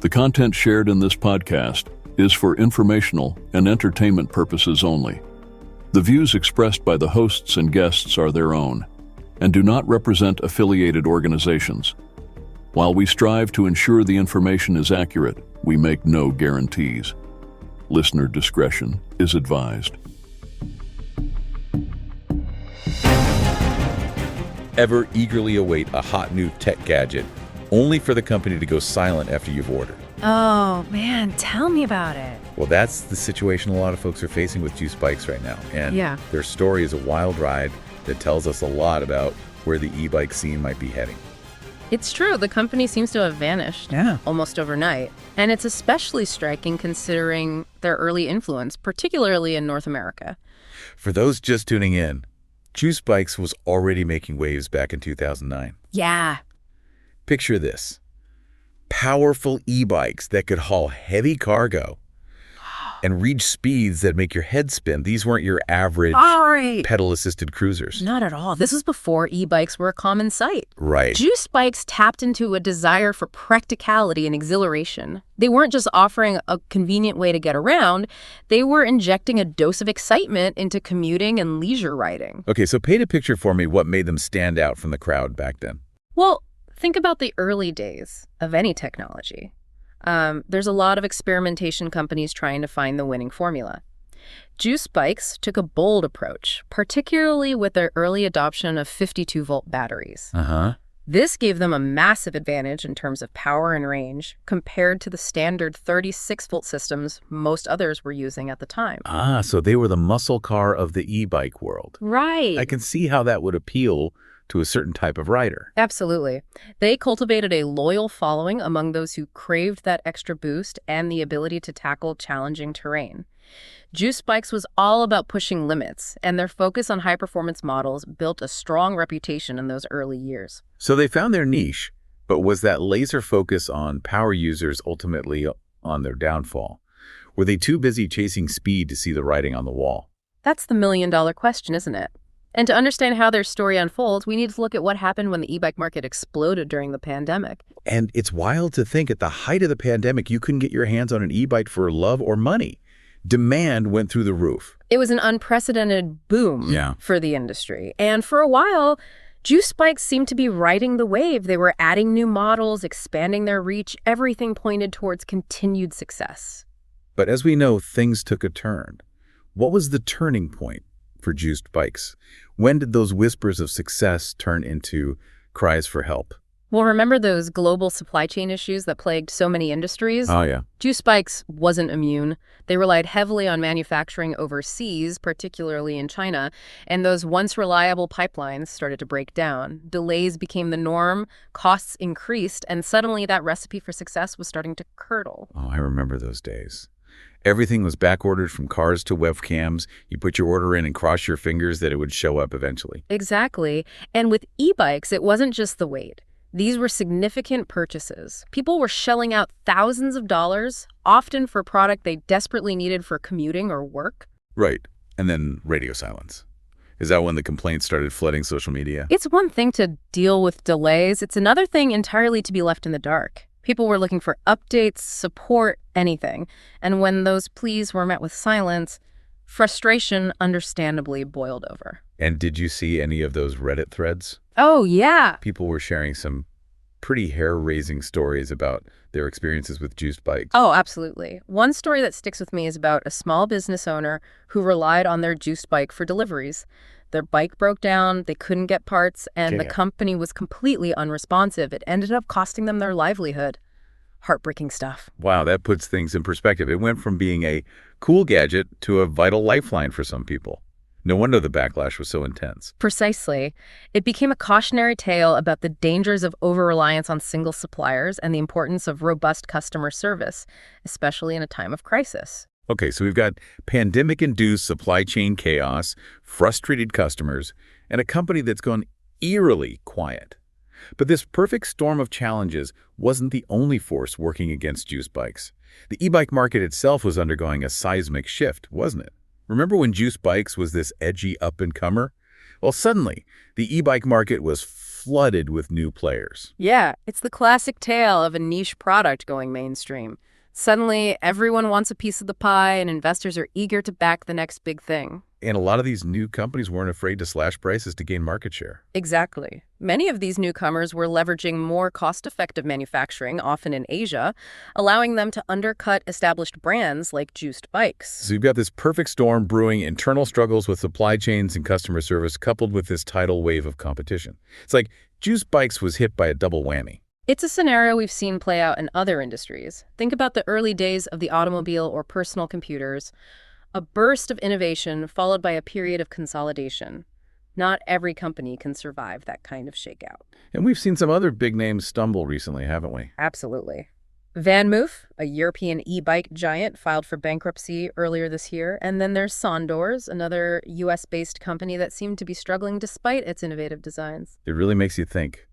The content shared in this podcast is for informational and entertainment purposes only. The views expressed by the hosts and guests are their own and do not represent affiliated organizations. While we strive to ensure the information is accurate, we make no guarantees. Listener discretion is advised. Ever eagerly await a hot new tech gadget, only for the company to go silent after you've ordered? Oh, man, tell me about it. Well, that's the situation a lot of folks are facing with juice bikes right now. And their story is a wild ride that tells us a lot about where the e-bike scene might be heading. It's true. The company seems to have vanished almost overnight. And it's especially striking considering their early influence, particularly in North America. For those just tuning in, Juice Bikes was already making waves back in 2009. Yeah. Picture this. Powerful e-bikes that could haul heavy cargo and reach speeds that make your head spin. These weren't your average pedal-assisted cruisers. Not at all. This was before e-bikes were a common sight. Right. Juice bikes tapped into a desire for practicality and exhilaration. They weren't just offering a convenient way to get around. They were injecting a dose of excitement into commuting and leisure riding. Okay, so paint a picture for me what made them stand out from the crowd back then. Well, think about the early days of any technology. There's a lot of experimentation companies trying to find the winning formula. Juice bikes took a bold approach, particularly with their early adoption of 52-volt batteries. This gave them a massive advantage in terms of power and range compared to the standard 36-volt systems most others were using at the time. So they were the muscle car of the e-bike world. Right. I can see how that would appeal to a certain type of rider. Absolutely. They cultivated a loyal following among those who craved that extra boost and the ability to tackle challenging terrain. Juice Bikes was all about pushing limits, and their focus on high-performance models built a strong reputation in those early years. So they found their niche, but was that laser focus on power users ultimately on their downfall? Were they too busy chasing speed to see the writing on the wall? That's the million-dollar question, isn't it? And to understand how their story unfolds, we need to look at what happened when the e-bike market exploded during the pandemic. And it's wild to think at the height of the pandemic, you couldn't get your hands on an e-bike for love or money. Demand went through the roof. It was an unprecedented boom for the industry. And for a while, juice bikes seemed to be riding the wave. They were adding new models, expanding their reach. Everything pointed towards continued success. But as we know, things took a turn. What was the turning point for juiced bikes? When did those whispers of success turn into cries for help? Well, remember those global supply chain issues that plagued so many industries? Oh, yeah. Juice bikes wasn't immune. They relied heavily on manufacturing overseas, particularly in China, and those once reliable pipelines started to break down. Delays became the norm, costs increased, and suddenly that recipe for success was starting to curdle. Oh, I remember those days. Everything was back-ordered from cars to webcams. You put your order in and cross your fingers that it would show up eventually. Exactly. And with e-bikes, it wasn't just the weight. These were significant purchases. People were shelling out thousands of dollars, often for product they desperately needed for commuting or work. Right. And then radio silence. Is that when the complaints started flooding social media? It's one thing to deal with delays. It's another thing entirely to be left in the dark. People were looking for updates, support, anything. And when those pleas were met with silence, frustration understandably boiled over. And did you see any of those Reddit threads? Oh, yeah. People were sharing some pretty hair-raising stories about their experiences with juiced bikes. Oh, absolutely. One story that sticks with me is about a small business owner who relied on their juiced bike for deliveries. Their bike broke down, they couldn't get parts, and the company was completely unresponsive. It ended up costing them their livelihood. Heartbreaking stuff. Wow, that puts things in perspective. It went from being a cool gadget to a vital lifeline for some people. No wonder the backlash was so intense. Precisely. It became a cautionary tale about the dangers of over-reliance on single suppliers and the importance of robust customer service, especially in a time of crisis. Okay, so we've got pandemic-induced supply chain chaos, frustrated customers, and a company that's gone eerily quiet. But this perfect storm of challenges wasn't the only force working against juice bikes. The e-bike market itself was undergoing a seismic shift, wasn't it? Remember when juice bikes was this edgy up-and-comer? Well, suddenly, the e-bike market was flooded with new players. Yeah, it's the classic tale of a niche product going mainstream. Suddenly, everyone wants a piece of the pie, and investors are eager to back the next big thing. And a lot of these new companies weren't afraid to slash prices to gain market share. Exactly. Many of these newcomers were leveraging more cost-effective manufacturing, often in Asia, allowing them to undercut established brands like Juiced Bikes. So you've got this perfect storm brewing, internal struggles with supply chains and customer service coupled with this tidal wave of competition. It's like Juiced Bikes was hit by a double whammy. It's a scenario we've seen play out in other industries. Think about the early days of the automobile or personal computers. A burst of innovation followed by a period of consolidation. Not every company can survive that kind of shakeout. And we've seen some other big names stumble recently, haven't we? Absolutely. VanMoof, a European e-bike giant, filed for bankruptcy earlier this year. And then there's Sondors, another US-based company that seemed to be struggling despite its innovative designs. It really makes you think,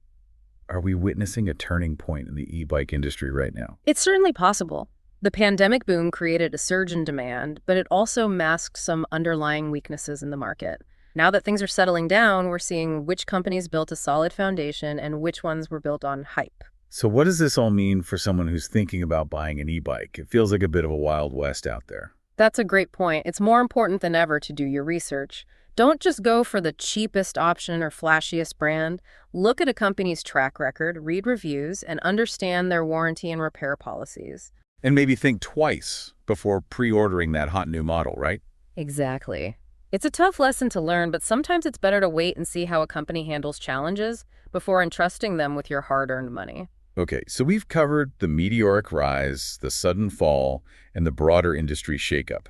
are we witnessing a turning point in the e-bike industry right now? It's certainly possible. The pandemic boom created a surge in demand, but it also masked some underlying weaknesses in the market. Now that things are settling down, we're seeing which companies built a solid foundation and which ones were built on hype. So what does this all mean for someone who's thinking about buying an e-bike? It feels like a bit of a Wild West out there. That's a great point. It's more important than ever to do your research. Don't just go for the cheapest option or flashiest brand. Look at a company's track record, read reviews, and understand their warranty and repair policies. And maybe think twice before pre-ordering that hot new model, right? Exactly. It's a tough lesson to learn, but sometimes it's better to wait and see how a company handles challenges before entrusting them with your hard-earned money. Okay, so we've covered the meteoric rise, the sudden fall, and the broader industry shakeup.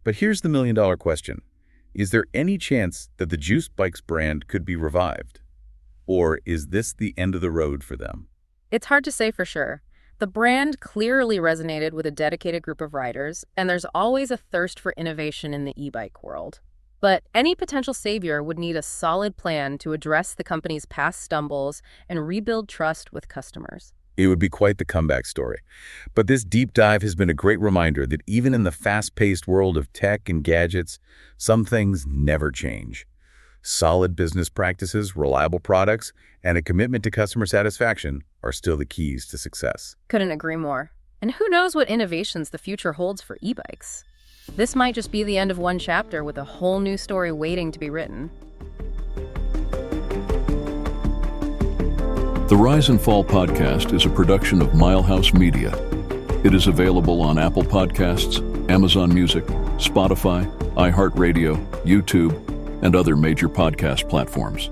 But here's the million-dollar question. Is there any chance that the Juiced Bikes brand could be revived? Or is this the end of the road for them? It's hard to say for sure. The brand clearly resonated with a dedicated group of riders, and there's always a thirst for innovation in the e-bike world. But any potential savior would need a solid plan to address the company's past stumbles and rebuild trust with customers. It would be quite the comeback story. But this deep dive has been a great reminder that even in the fast-paced world of tech and gadgets, some things never change. Solid business practices, reliable products, and a commitment to customer satisfaction are still the keys to success. Couldn't agree more. And who knows what innovations the future holds for e-bikes? This might just be the end of one chapter with a whole new story waiting to be written. The Rise and Fall podcast is a production of Milehouse Media. It is available on Apple Podcasts, Amazon Music, Spotify, iHeartRadio, YouTube, and other major podcast platforms.